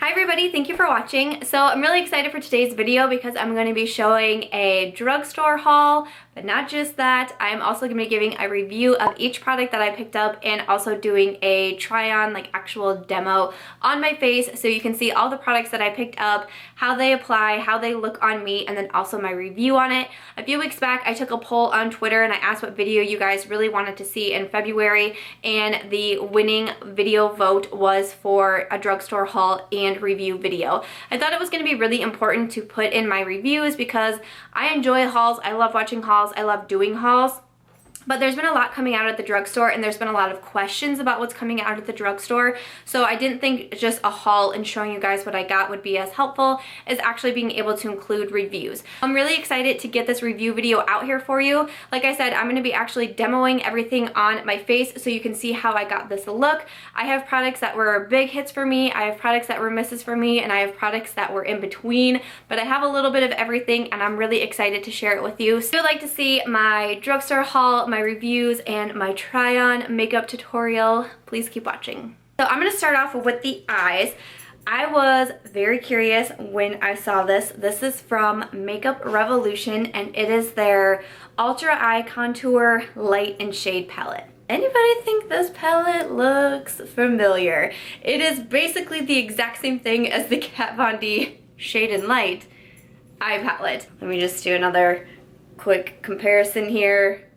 Hi everybody, thank you for watching. So I'm really excited for today's video because I'm going to be showing a drugstore haul, but not just that, I'm also going to be giving a review of each product that I picked up and also doing a try on, like actual demo on my face so you can see all the products that I picked up, how they apply, how they look on me, and then also my review on it. A few weeks back I took a poll on Twitter and I asked what video you guys really wanted to see in February, and the winning video vote was for a drugstore haul and review video. I thought it was going to be really important to put in my reviews because I enjoy hauls, I love watching hauls, I love doing hauls. But there's been a lot coming out at the drugstore and there's been a lot of questions about what's coming out at the drugstore. So I didn't think just a haul and showing you guys what I got would be as helpful as actually being able to include reviews. I'm really excited to get this review video out here for you. Like I said, I'm going to be actually demoing everything on my face so you can see how I got this look. I have products that were big hits for me, I have products that were misses for me, and I have products that were in between. But I have a little bit of everything and I'm really excited to share it with you. So if you'd like to see my drugstore haul, my reviews, and my try on makeup tutorial, please keep watching. So I'm going to start off with the eyes. I was very curious when I saw this. This is from Makeup Revolution and it is their Ultra Eye Contour Light and Shade Palette. Anybody think this palette looks familiar? It is basically the exact same thing as the Kat Von D Shade and Light eye palette. Let me just do another quick comparison here.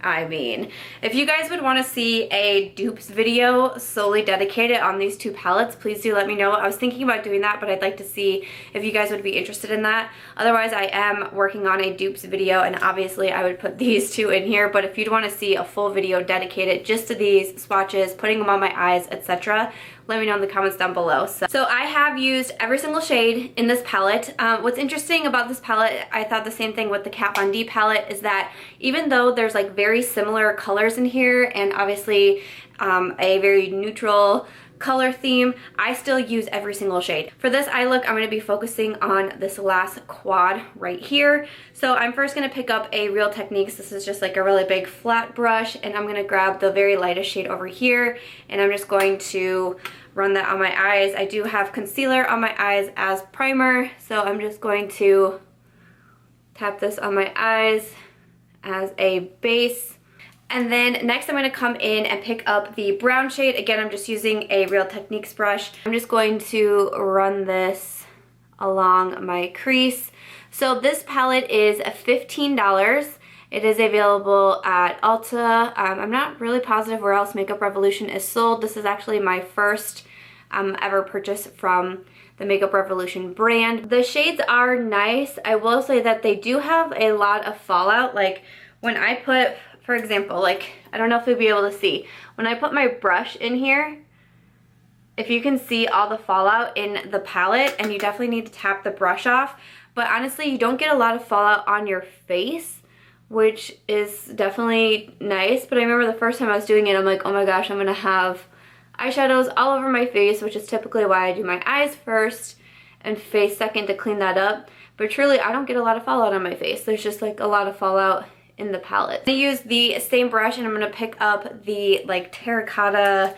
I mean, if you guys would want to see a dupes video solely dedicated on these two palettes, please do let me know. I was thinking about doing that, but I'd like to see if you guys would be interested in that. Otherwise, I am working on a dupes video, and obviously I would put these two in here, but if you'd want to see a full video dedicated just to these swatches, putting them on my eyes, etc., let me know in the comments down below. So I have used every single shade in this palette. What's interesting about this palette, I thought the same thing with the Kat Von D palette, is that even though there's like very similar colors in here and obviously a very neutral color theme, I still use every single shade. For this eye look, I'm going to be focusing on this last quad right here. So I'm first going to pick up a Real Techniques. This is just like a really big flat brush, and I'm going to grab the very lightest shade over here, and I'm just going to run that on my eyes. I do have concealer on my eyes as primer, so I'm just going to tap this on my eyes as a base. And then next I'm going to come in and pick up the brown shade. Again, I'm just using a Real Techniques brush. I'm just going to run this along my crease. So this palette is $15. It is available at Ulta. I'm not really positive where else Makeup Revolution is sold. This is actually my first ever purchase from the Makeup Revolution brand. The shades are nice. I will say that they do have a lot of fallout. Like when I put, for example, like, I don't know if you'll be able to see, when I put my brush in here, if you can see all the fallout in the palette, and you definitely need to tap the brush off, but honestly, you don't get a lot of fallout on your face, which is definitely nice. But I remember the first time I was doing it, I'm like, oh my gosh, I'm gonna have eyeshadows all over my face, which is typically why I do my eyes first and face second to clean that up. But truly, I don't get a lot of fallout on my face. There's just like a lot of fallout in the palette. I'm gonna use the same brush and I'm gonna pick up the like terracotta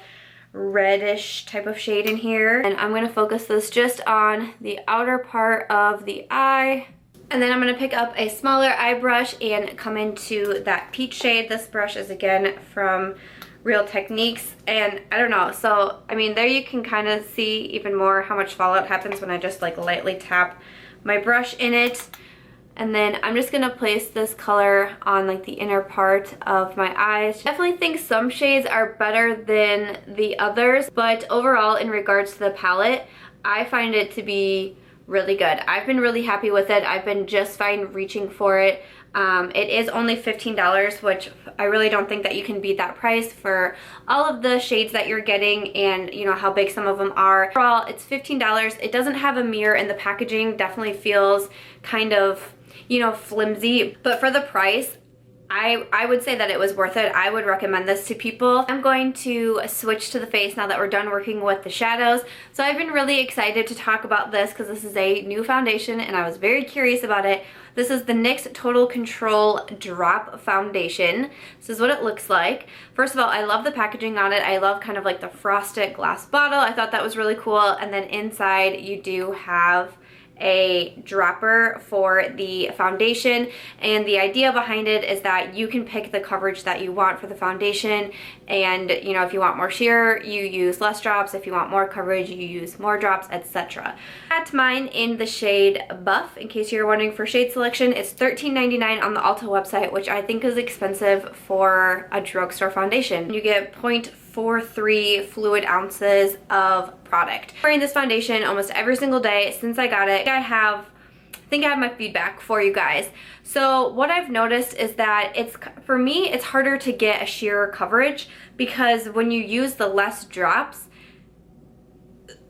reddish type of shade in here, and I'm gonna focus this just on the outer part of the eye. And then I'm gonna pick up a smaller eye brush and come into that peach shade. This brush is again from Real Techniques, and I don't know, so I mean, there you can kind of see even more how much fallout happens when I just like lightly tap my brush in it. And then I'm just gonna place this color on like the inner part of my eyes. Definitely think some shades are better than the others, but overall in regards to the palette, I find it to be really good. I've been really happy with it. I've been just fine reaching for it. It is only $15, which I really don't think that you can beat that price for all of the shades that you're getting and you know how big some of them are. Overall, it's $15. It doesn't have a mirror, and the packaging definitely feels kind of, you know, flimsy, but for the price, I would say that it was worth it. I would recommend this to people. I'm going to switch to the face now that we're done working with the shadows. So I've been really excited to talk about this because this is a new foundation and I was very curious about it. This is the NYX Total Control Drop Foundation. This is what it looks like. First of all, I love the packaging on it. I love kind of like the frosted glass bottle. I thought that was really cool. And then inside you do have a dropper for the foundation, and the idea behind it is that you can pick the coverage that you want for the foundation, and you know, if you want more sheer you use less drops, if you want more coverage you use more drops, etc. Got mine in the shade Buff. In case you're wondering for shade selection, it's $13.99 on the Ulta website, which I think is expensive for a drugstore foundation. You get 0.43 fluid ounces of product. I'm wearing this foundation almost every single day since I got it. I think I have my feedback for you guys. So what I've noticed is that for me it's harder to get a sheer coverage because when you use the less drops,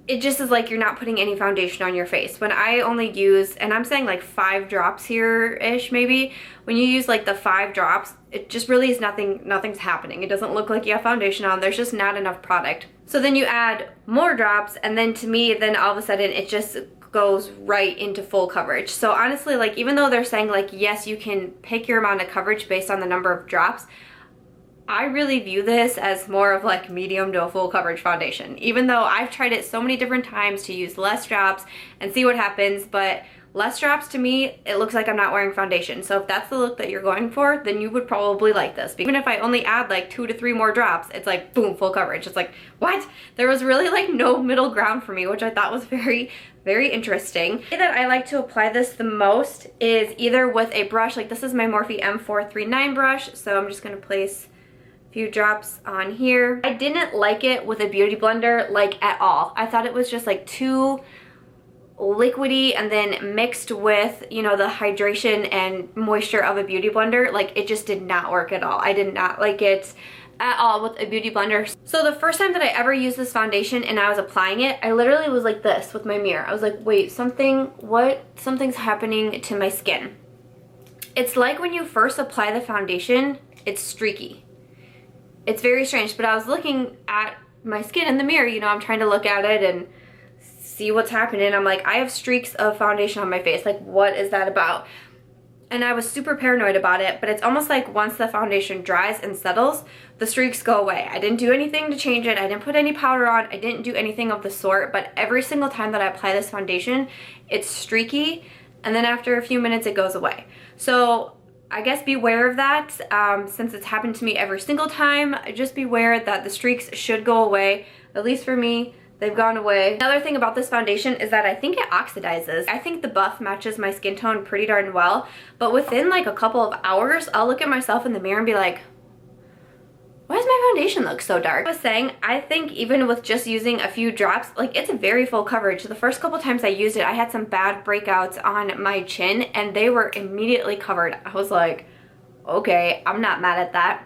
it just is like you're not putting any foundation on your face. When I only use, and I'm saying like 5 drops here-ish maybe, when you use like the 5 drops, it just really is nothing's happening. It doesn't look like you have foundation on. There's just not enough product. So then you add more drops, and then to me, then all of a sudden it just goes right into full coverage. So honestly, like even though they're saying like, yes, you can pick your amount of coverage based on the number of drops, I really view this as more of like medium to a full coverage foundation. Even though I've tried it so many different times to use less drops and see what happens, but less drops to me, it looks like I'm not wearing foundation. So if that's the look that you're going for, then you would probably like this. Even if I only add like 2 to 3 more drops, it's like boom, full coverage. It's like, what? There was really like no middle ground for me, which I thought was very, very interesting. The way that I like to apply this the most is either with a brush, like this is my Morphe M439 brush, so I'm just gonna place few drops on here. I didn't like it with a beauty blender like at all. I thought it was just like too liquidy, and then mixed with, you know, the hydration and moisture of a beauty blender, like it just did not work at all. I did not like it at all with a beauty blender. So the first time that I ever used this foundation and I was applying it, I literally was like this with my mirror. I was like, wait, something's happening to my skin. It's like when you first apply the foundation, it's streaky. It's very strange, but I was looking at my skin in the mirror, you know, I'm trying to look at it and see what's happening. I'm like, I have streaks of foundation on my face. Like, what is that about? And I was super paranoid about it, but it's almost like once the foundation dries and settles, the streaks go away. I didn't do anything to change it. I didn't put any powder on. I didn't do anything of the sort, but every single time that I apply this foundation, it's streaky, and then after a few minutes, it goes away. So I guess beware of that. Since it's happened to me every single time, just beware that the streaks should go away. At least for me, they've gone away. Another thing about this foundation is that I think it oxidizes. I think the Buff matches my skin tone pretty darn well, but within like a couple of hours, I'll look at myself in the mirror and be like, why does my foundation look so dark? I was saying, I think even with just using a few drops, like it's a very full coverage. The first couple times I used it, I had some bad breakouts on my chin and they were immediately covered. I was like, okay, I'm not mad at that.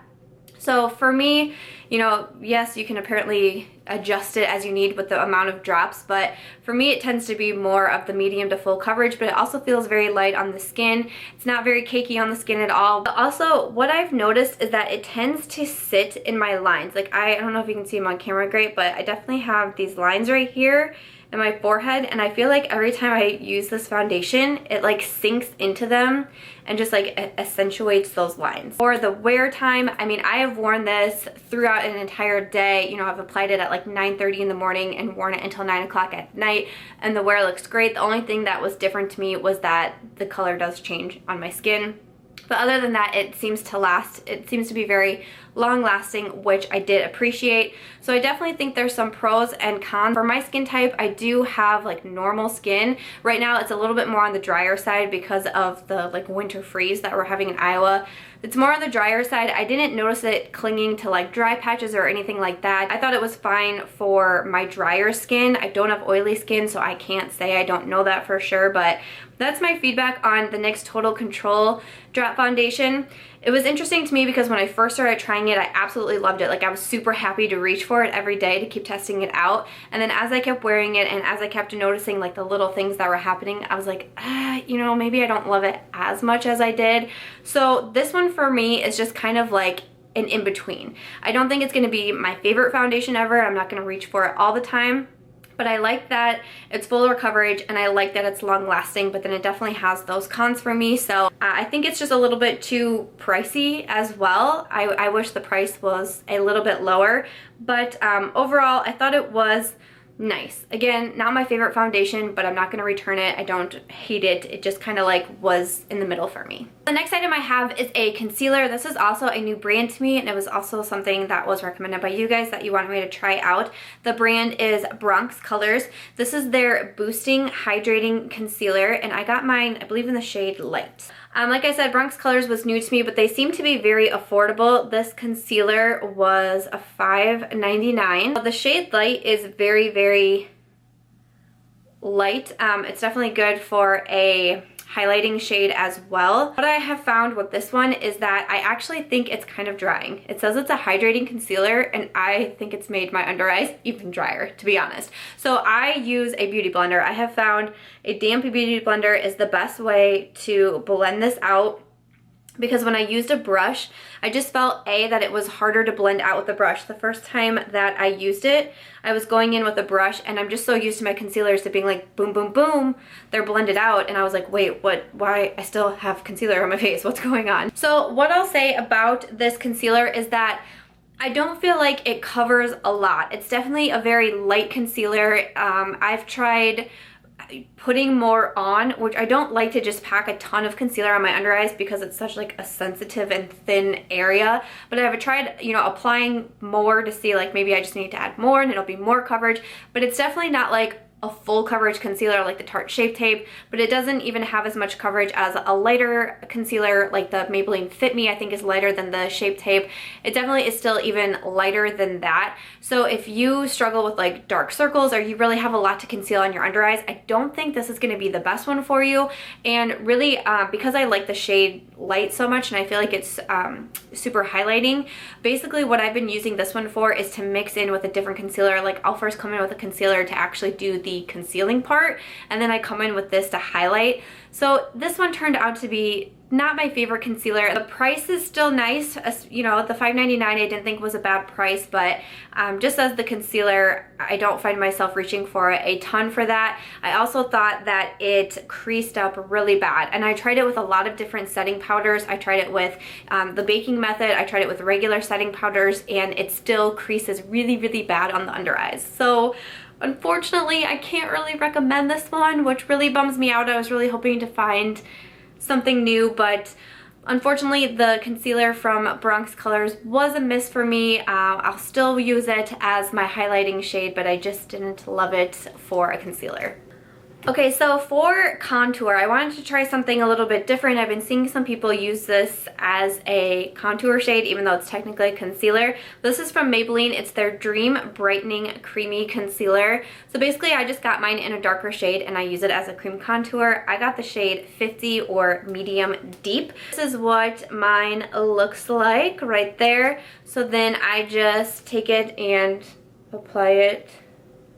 So for me, you know, yes, you can apparently adjust it as you need with the amount of drops, but for me it tends to be more of the medium to full coverage, but it also feels very light on the skin. It's not very cakey on the skin at all. But also, what I've noticed is that it tends to sit in my lines. Like I don't know if you can see them on camera great, but I definitely have these lines right here in my forehead, and I feel like every time I use this foundation, it like sinks into them and just like accentuates those lines. For the wear time, I mean, I have worn this throughout an entire day. You know, I've applied it at like 9:30 in the morning and worn it until 9 o'clock at night, and the wear looks great. The only thing that was different to me was that the color does change on my skin. But other than that, it seems to last. It seems to be very long lasting, which I did appreciate. So I definitely think there's some pros and cons. For my skin type, I do have like normal skin. Right now it's a little bit more on the drier side because of the like winter freeze that we're having in Iowa. It's more on the drier side. I didn't notice it clinging to like dry patches or anything like that. I thought it was fine for my drier skin. I don't have oily skin, so I can't say, I don't know that for sure, but that's my feedback on the NYX Total Control Drop Foundation. It was interesting to me because when I first started trying it, I absolutely loved it. Like, I was super happy to reach for it every day to keep testing it out. And then as I kept wearing it and as I kept noticing like the little things that were happening, I was like, you know, maybe I don't love it as much as I did. So this one for me is just kind of like an in-between. I don't think it's going to be my favorite foundation ever. I'm not going to reach for it all the time. But I like that it's fuller coverage and I like that it's long lasting, but then it definitely has those cons for me. So I think it's just a little bit too pricey as well. I wish the price was a little bit lower, but overall I thought it was nice. Again, not my favorite foundation, but I'm not going to return it. I don't hate it. It just kind of like was in the middle for me. The next item I have is a concealer. This is also a new brand to me, and it was also something that was recommended by you guys that you wanted me to try out. The brand is Bronx Colors. This is their Boosting Hydrating Concealer, and I got mine, I believe, in the shade Light. Like I said, Bronx Colors was new to me, but they seem to be very affordable. This concealer was a $5.99. The shade Light is very, very light. It's definitely good for a highlighting shade as well. What I have found with this one is that I actually think it's kind of drying. It says it's a hydrating concealer, and I think it's made my under eyes even drier, to be honest. So I use a beauty blender. I have found a damp beauty blender is the best way to blend this out, because when I used a brush, I just felt that it was harder to blend out with the brush. The first time that I used it, I was going in with a brush, and I'm just so used to my concealers to being like boom, boom, boom, they're blended out, and I was like, wait, what, why, I still have concealer on my face, what's going on? So what I'll say about this concealer is that I don't feel like it covers a lot. It's definitely a very light concealer. I've tried putting more on, which I don't like to just pack a ton of concealer on my under eyes because it's such like a sensitive and thin area, but I've tried, you know, applying more to see like maybe I just need to add more and it'll be more coverage, but it's definitely not like a full coverage concealer like the Tarte Shape Tape, but it doesn't even have as much coverage as a lighter concealer like the Maybelline Fit Me. I think is lighter than the Shape Tape. It definitely is still even lighter than that. So if you struggle with like dark circles or you really have a lot to conceal on your under eyes, I don't think this is going to be the best one for you. And really, because I like the shade Light so much and I feel like it's super highlighting, basically what I've been using this one for is to mix in with a different concealer. Like I'll first come in with a concealer to actually do the concealing part, and then I come in with this to highlight. So this one turned out to be not my favorite concealer. The price is still nice. You know, the $5.99 I didn't think was a bad price, but just as the concealer, I don't find myself reaching for a ton for that. I also thought that it creased up really bad, and I tried it with a lot of different setting powders. I tried it with the baking method, I tried it with regular setting powders, and it still creases really, really bad on the under eyes. So unfortunately, I can't really recommend this one, which really bums me out. I was really hoping to find something new, but unfortunately the concealer from Bronx Colors was a miss for me. I'll still use it as my highlighting shade, but I just didn't love it for a concealer. Okay, so for contour, I wanted to try something a little bit different. I've been seeing some people use this as a contour shade, even though it's technically a concealer. This is from Maybelline. It's their Dream Brightening Creamy Concealer. So basically, I just got mine in a darker shade, and I use it as a cream contour. I got the shade 50 or Medium Deep. This is what mine looks like right there. So then I just take it and apply it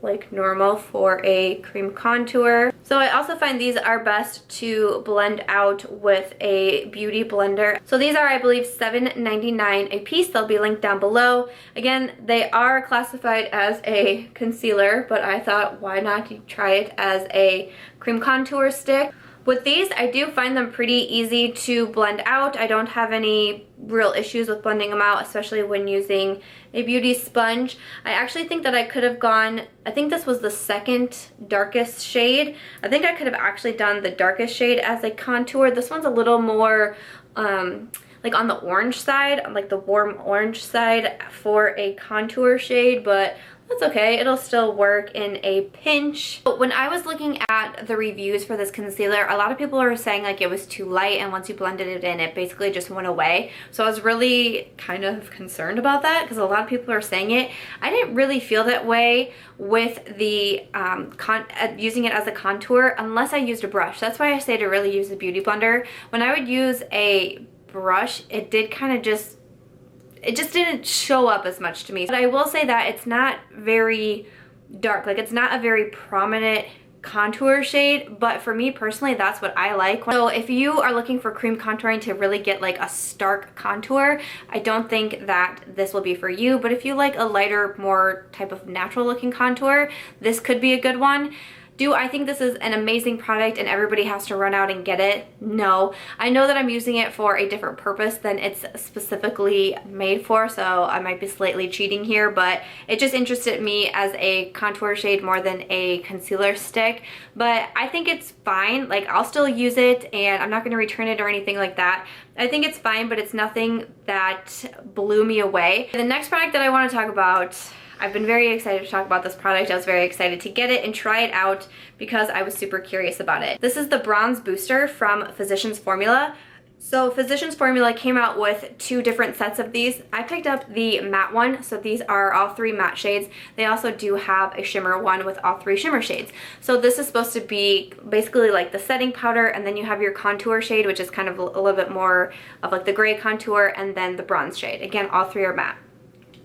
like normal for a cream contour. So I also find these are best to blend out with a beauty blender. So these are, I believe, $7.99 a piece. They'll be linked down below. Again, they are classified as a concealer, but I thought, why not try it as a cream contour stick? With these, I do find them pretty easy to blend out. I don't have any real issues with blending them out, especially when using a beauty sponge. I actually think that I could have gone, I think this was the second darkest shade. I think I could have actually done the darkest shade as a contour. This one's a little more like on the orange side, like the warm orange side for a contour shade, but that's okay, it'll still work in a pinch. But when I was looking at the reviews for this concealer, a lot of people were saying like it was too light, and once you blended it in, it basically just went away. So I was really kind of concerned about that because a lot of people are saying it. I didn't really feel that way with the using it as a contour unless I used a brush. That's why I say to really use a beauty blender. When I would use a brush, it did kind of just, it just didn't show up as much to me. But I will say that it's not very dark. Like, it's not a very prominent contour shade, but for me personally, that's what I like. So if you are looking for cream contouring to really get like a stark contour, I don't think that this will be for you. But if you like a lighter, more type of natural looking contour, this could be a good one. Do I think this is an amazing product and everybody has to run out and get it? No. I know that I'm using it for a different purpose than it's specifically made for, so I might be slightly cheating here, but it just interested me as a contour shade more than a concealer stick. But I think it's fine. Like, I'll still use it and I'm not going to return it or anything like that. I think it's fine, but it's nothing that blew me away. The next product that I want to talk about, I've been very excited to talk about this product. I was very excited to get it and try it out because I was super curious about it. This is the Bronze Booster from Physicians Formula. So Physicians Formula came out with 2 different sets of these. I picked up the matte one, so these are all 3 matte shades. They also do have a shimmer one with all 3 shimmer shades. So this is supposed to be basically like the setting powder, and then you have your contour shade, which is kind of a little bit more of like the gray contour, and then the bronze shade. Again, all 3 are matte.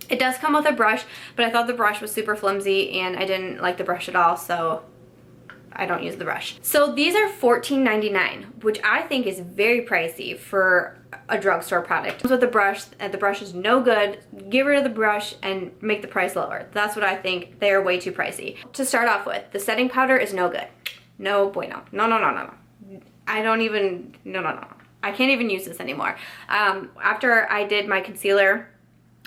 It does come with a brush, but I thought the brush was super flimsy and I didn't like the brush at all, so I don't use the brush. So these are $14.99, which I think is very pricey for a drugstore product. Comes with a brush, and the brush is no good. Get rid of the brush and make the price lower. That's what I think. They're way too pricey. To start off with, the setting powder is no good. No bueno. No, no, no, no, no. I don't even, no, no, no. I can't even use this anymore. After I did my concealer,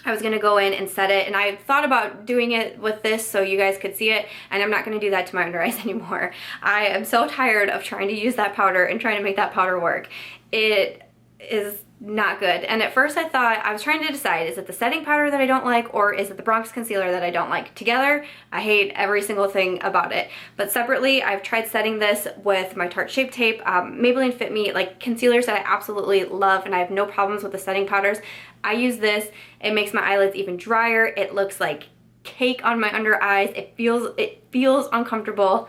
I was going to go in and set it, and I thought about doing it with this so you guys could see it, and I'm not going to do that to my under eyes anymore. I am so tired of trying to use that powder and trying to make that powder work. It is not good. And at first I thought, I was trying to decide, is it the setting powder that I don't like, or is it the Bronx concealer that I don't like? Together, I hate every single thing about it. But separately, I've tried setting this with my Tarte Shape Tape, Maybelline Fit Me, like concealers that I absolutely love, and I have no problems with the setting powders. I use this. It makes my eyelids even drier. It looks like cake on my under eyes. It feels uncomfortable.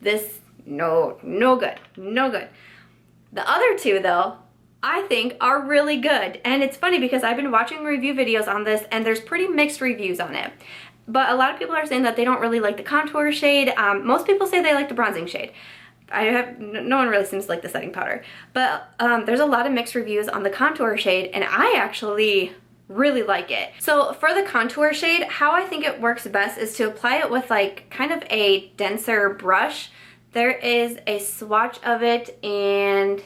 This, no good, no good. The other 2 though, I think are really good. And it's funny because I've been watching review videos on this and there's pretty mixed reviews on it. But a lot of people are saying that they don't really like the contour shade. Most people say they like the bronzing shade. No one really seems to like the setting powder. But there's a lot of mixed reviews on the contour shade, and I actually really like it. So for the contour shade, how I think it works best is to apply it with like kind of a denser brush. There is a swatch of it, and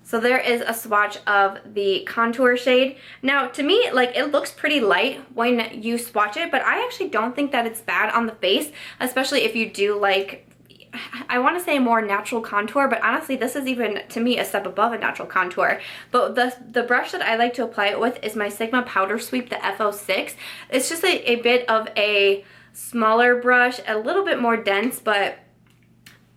so there is a swatch of the contour shade. Now, to me, like, it looks pretty light when you swatch it, but I actually don't think that it's bad on the face, especially if you do like, I want to say more natural contour, but honestly this is even to me a step above a natural contour. But the brush that I like to apply it with is my Sigma Powder Sweep, the F06. It's just a bit of a smaller brush, a little bit more dense, but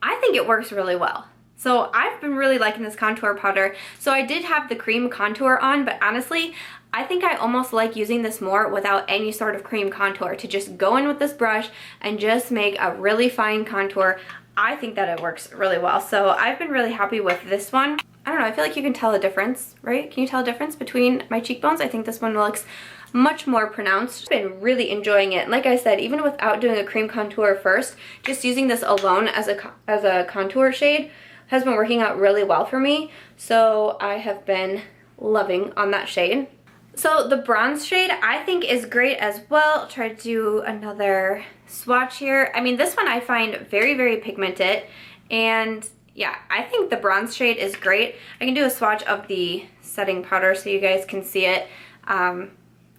I think it works really well. So I've been really liking this contour powder. So I did have the cream contour on, but honestly, I think I almost like using this more without any sort of cream contour, to just go in with this brush and just make a really fine contour. I think that it works really well. So I've been really happy with this one. I don't know, I feel like you can tell a difference, right? Can you tell a difference between my cheekbones? I think this one looks much more pronounced. I've been really enjoying it. Like I said, even without doing a cream contour first, just using this alone as a contour shade has been working out really well for me. So I have been loving on that shade. So the bronze shade I think is great as well. I'll try to do another swatch here. I mean, this one I find very, very pigmented, and yeah, I think the bronze shade is great. I can do a swatch of the setting powder so you guys can see it.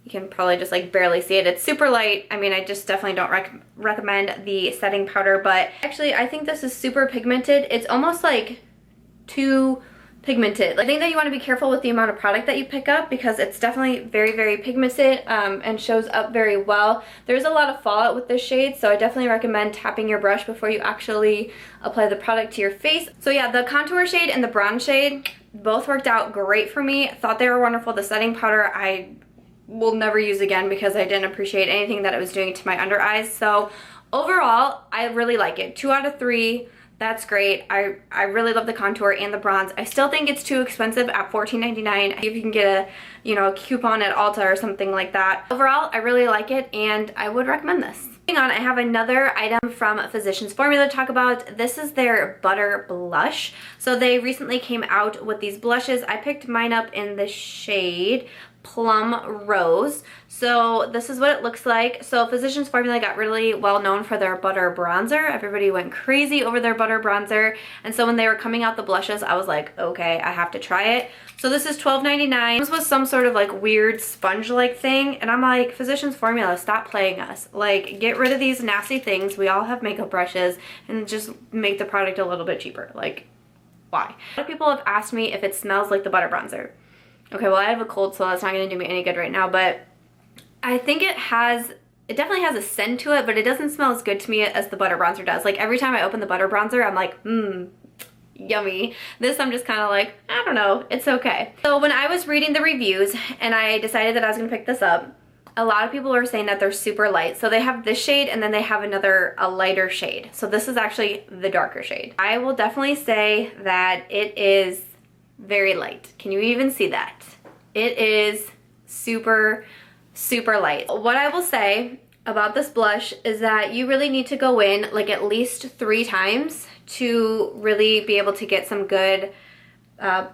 You can probably just like barely see it. It's super light. I mean, I just definitely don't recommend the setting powder, but actually I think this is super pigmented. It's almost like too pigmented. I think that you want to be careful with the amount of product that you pick up, because it's definitely very, very pigmented and shows up very well. There's a lot of fallout with this shade, so I definitely recommend tapping your brush before you actually apply the product to your face. So yeah, the contour shade and the bronze shade both worked out great for me. Thought they were wonderful. The setting powder I will never use again because I didn't appreciate anything that it was doing to my under eyes. So overall, I really like it. 2 out of 3. That's great. I really love the contour and the bronze. I still think it's too expensive at $14.99. If you can get a, you know, a coupon at Ulta or something like that. Overall, I really like it and I would recommend this. Moving on, I have another item from Physicians Formula to talk about. This is their Butter Blush. So they recently came out with these blushes. I picked mine up in the shade Plum Rose. So this is what it looks like. So Physicians Formula got really well known for their butter bronzer. Everybody went crazy over their butter bronzer. And so when they were coming out the blushes, I was like, okay, I have to try it. So this is $12.99. This was some sort of like weird sponge-like thing. And I'm like, Physicians Formula, stop playing us. Like, get rid of these nasty things. We all have makeup brushes and just make the product a little bit cheaper. Like, why? A lot of people have asked me if it smells like the butter bronzer. Okay, well, I have a cold, so that's not going to do me any good right now, but I think it definitely has a scent to it, but it doesn't smell as good to me as the butter bronzer does. Like, every time I open the butter bronzer, I'm like, yummy. This, I'm just kind of like, I don't know, it's okay. So when I was reading the reviews and I decided that I was going to pick this up, a lot of people are saying that they're super light. So they have this shade and then they have a lighter shade. So this is actually the darker shade. I will definitely say that it is very light. Can you even see that? It is super, super light. What I will say about this blush is that you really need to go in like at least 3 times to really be able to get some good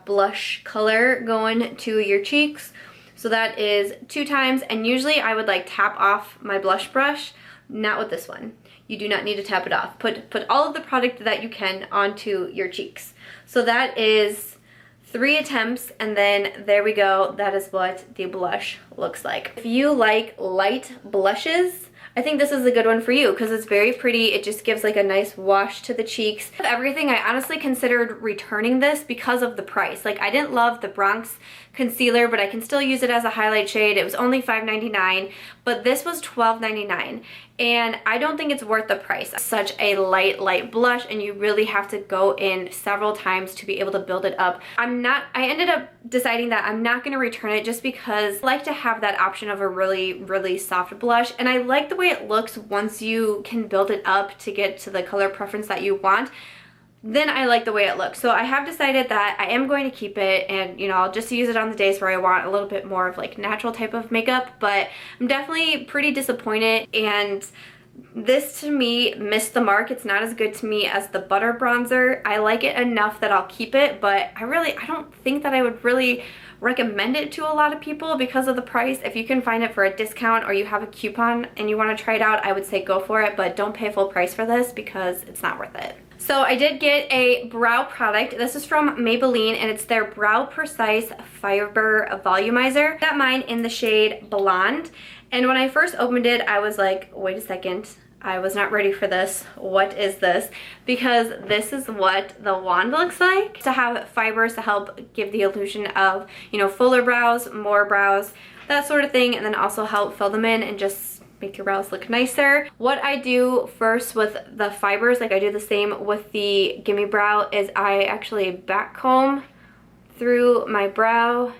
blush color going to your cheeks. So that is 2 times, and usually I would like tap off my blush brush, not with this one. You do not need to tap it off. Put all of the product that you can onto your cheeks. So that is 3 attempts, and then there we go. That is what the blush looks like. If you like light blushes, I think this is a good one for you because it's very pretty. It just gives like a nice wash to the cheeks. Of everything, I honestly considered returning this because of the price. Like, I didn't love the Bronx concealer, but I can still use it as a highlight shade. It was only $5.99, but this was $12.99. And I don't think it's worth the price. Such a light blush, and you really have to go in several times to be able to build it up. I ended up deciding that I'm not gonna return it just because I like to have that option of a really soft blush, and I like the way it looks once you can build it up to get to the color preference that you want. Then I like the way it looks. So I have decided that I am going to keep it, and you know, I'll just use it on the days where I want a little bit more of like natural type of makeup, but I'm definitely pretty disappointed, and this to me missed the mark. It's not as good to me as the butter bronzer. I like it enough that I'll keep it, but I don't think that I would really recommend it to a lot of people because of the price. If you can find it for a discount or you have a coupon and you want to try it out, I would say go for it, but don't pay full price for this because it's not worth it. So I did get a brow product. This is from Maybelline, and it's their Brow Precise Fiber Volumizer. I got mine in the shade Blonde, and when I first opened it, I was like, wait a second, I was not ready for this. What is this? Because this is what the wand looks like. To have fibers to help give the illusion of, you know, fuller brows, more brows, that sort of thing, and then also help fill them in and just make your brows look nicer. What I do first with the fibers, like I do the same with the Gimme Brow, is I actually back comb through my brow,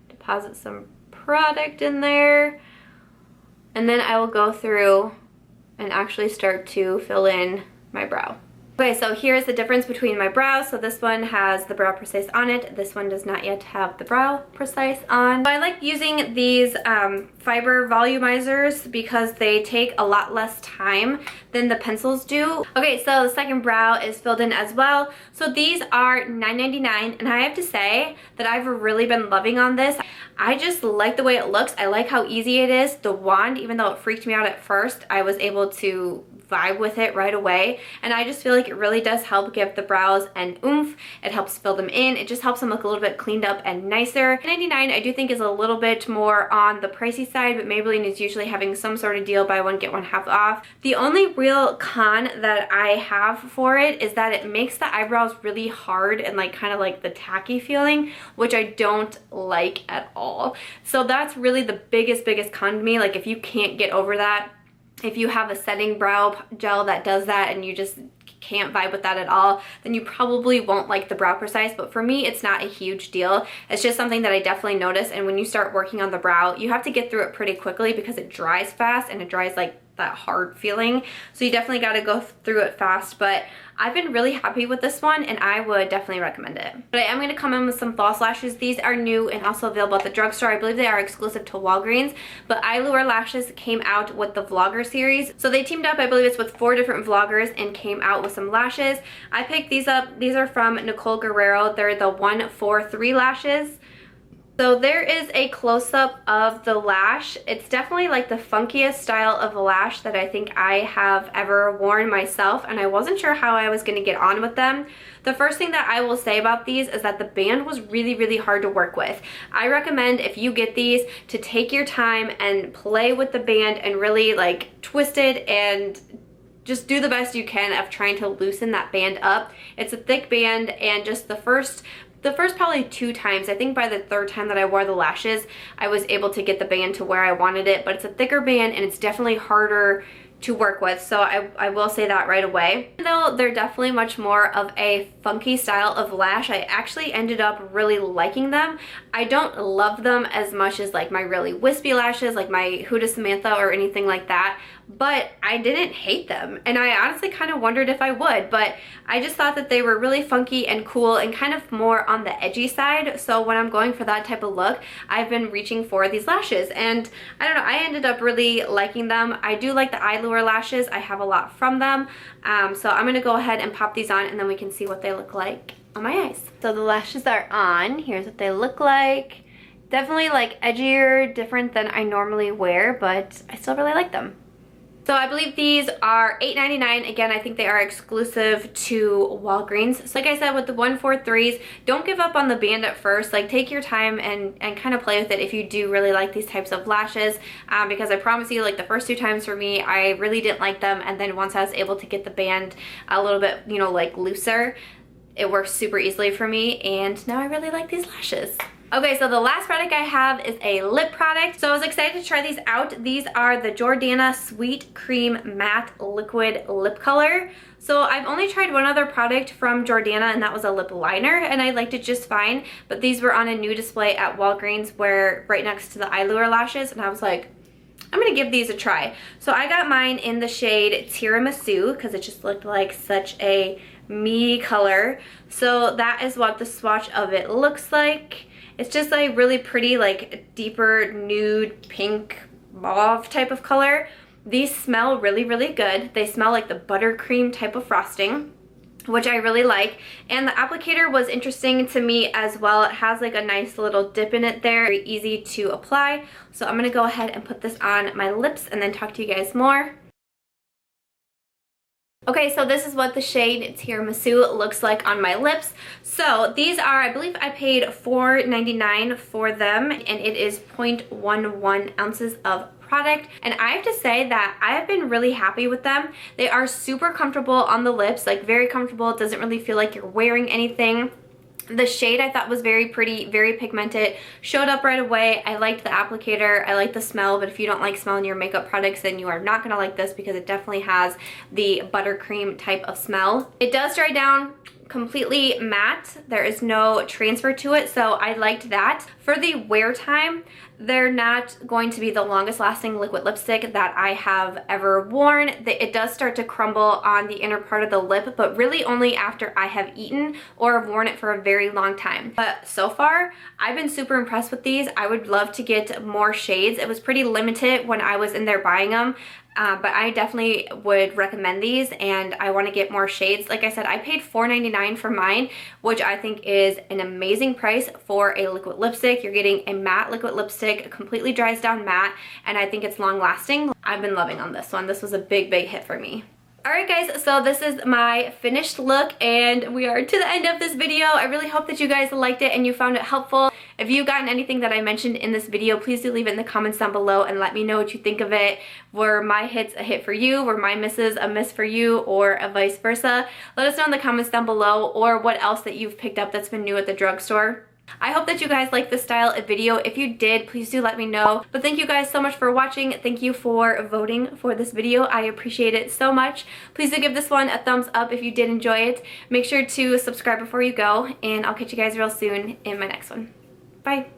deposit some product in there, and then I will go through and actually start to fill in my brow. Okay, so here's the difference between my brows. So this one has the Brow Precise on it. This one does not yet have the Brow Precise on. So I like using these fiber volumizers because they take a lot less time than the pencils do. Okay, so the second brow is filled in as well. So these are $9.99, and I have to say that I've really been loving on this. I just like the way it looks. I like how easy it is. The wand, even though it freaked me out at first, I was able to vibe with it right away, and I just feel like it really does help give the brows an oomph. It helps fill them in. It just helps them look a little bit cleaned up and nicer. $9.99 I do think is a little bit more on the pricey side, but Maybelline is usually having some sort of deal, buy one get one half off. The only real con that I have for it is that it makes the eyebrows really hard and like kind of like the tacky feeling, which I don't like at all. So that's really the biggest con to me. Like, if you can't get over that, if you have a setting brow gel that does that and you just can't vibe with that at all, then you probably won't like the Brow Precise. But for me, it's not a huge deal. It's just something that I definitely notice, and when you start working on the brow, you have to get through it pretty quickly because it dries fast, and it dries like that hard feeling. So you definitely got to go through it fast, but I've been really happy with this one and I would definitely recommend it. But I am going to come in with some false lashes. These are new and also available at the drugstore. I believe they are exclusive to Walgreens, but Eylure lashes came out with the vlogger series. So they teamed up, I believe it's with 4 different vloggers, and came out with some lashes. I picked these up. These are from Nicole Guerriero. They're the 143 lashes. So there is a close-up of the lash. It's definitely like the funkiest style of lash that I think I have ever worn myself, and I wasn't sure how I was going to get on with them. The first thing that I will say about these is that the band was really, really hard to work with. I recommend if you get these to take your time and play with the band and really like twist it and just do the best you can of trying to loosen that band up. It's a thick band, and just the first probably 2 times, I think by the 3rd time that I wore the lashes, I was able to get the band to where I wanted it, but it's a thicker band and it's definitely harder to work with, so I will say that right away. Even though they're definitely much more of a funky style of lash, I actually ended up really liking them. I don't love them as much as like my really wispy lashes, like my Huda Samantha or anything like that, but I didn't hate them, and I honestly kind of wondered if I would, but I just thought that they were really funky and cool and kind of more on the edgy side. So when I'm going for that type of look, I've been reaching for these lashes, and I don't know, I ended up really liking them. I do like the Eylure lashes. I have a lot from them, so I'm gonna go ahead and pop these on, and then we can see what they look like on my eyes. So the lashes are on. Here's what they look like. Definitely like edgier, different than I normally wear, but I still really like them. So I believe these are $8.99. Again, I think they are exclusive to Walgreens. So like I said, with the 143s, don't give up on the band at first. Like, take your time and kind of play with it if you do really like these types of lashes, because I promise you, like the first 2 times for me, I really didn't like them, and then once I was able to get the band a little bit, you know, like looser, it works super easily for me, and now I really like these lashes. Okay, so the last product I have is a lip product. So I was excited to try these out. These are the Jordana Sweet Cream Matte Liquid Lip Color. So I've only tried one other product from Jordana, and that was a lip liner, and I liked it just fine. But these were on a new display at Walgreens, where right next to the Eylure lashes, and I was like, I'm gonna give these a try. So I got mine in the shade Tiramisu because it just looked like such a me color. So that is what the swatch of it looks like. It's just like really pretty, like deeper nude pink mauve type of color. These smell really, really good. They smell like the buttercream type of frosting, which I really like. And the applicator was interesting to me as well. It has like a nice little dip in it there, very easy to apply. So I'm gonna go ahead and put this on my lips and then talk to you guys more. Okay, so this is what the shade Tiramisu looks like on my lips. So these are, I believe I paid $4.99 for them, and it is 0.11 ounces of product, and I have to say that I have been really happy with them. They are super comfortable on the lips, like very comfortable. It doesn't really feel like you're wearing anything. The shade I thought was very pretty, very pigmented, showed up right away. I liked the applicator, I like the smell, but if you don't like smelling your makeup products, then you are not gonna like this because it definitely has the buttercream type of smell. It does dry down completely matte. There is no transfer to it, so I liked that. For the wear time, they're not going to be the longest lasting liquid lipstick that I have ever worn. It does start to crumble on the inner part of the lip, but really only after I have eaten or have worn it for a very long time. But so far, I've been super impressed with these. I would love to get more shades. It was pretty limited when I was in there buying them. But I definitely would recommend these, and I want to get more shades. Like I said, I paid $4.99 for mine, which I think is an amazing price for a liquid lipstick. You're getting a matte liquid lipstick, it completely dries down matte, and I think it's long lasting. I've been loving on this one. This was a big, big hit for me. Alright guys, so this is my finished look, and we are to the end of this video. I really hope that you guys liked it and you found it helpful. If you've gotten anything that I mentioned in this video, please do leave it in the comments down below and let me know what you think of it. Were my hits a hit for you? Were my misses a miss for you? Or a vice versa? Let us know in the comments down below, or what else that you've picked up that's been new at the drugstore. I hope that you guys liked this style of video. If you did, please do let me know. But thank you guys so much for watching. Thank you for voting for this video. I appreciate it so much. Please do give this one a thumbs up if you did enjoy it. Make sure to subscribe before you go, and I'll catch you guys real soon in my next one. Bye.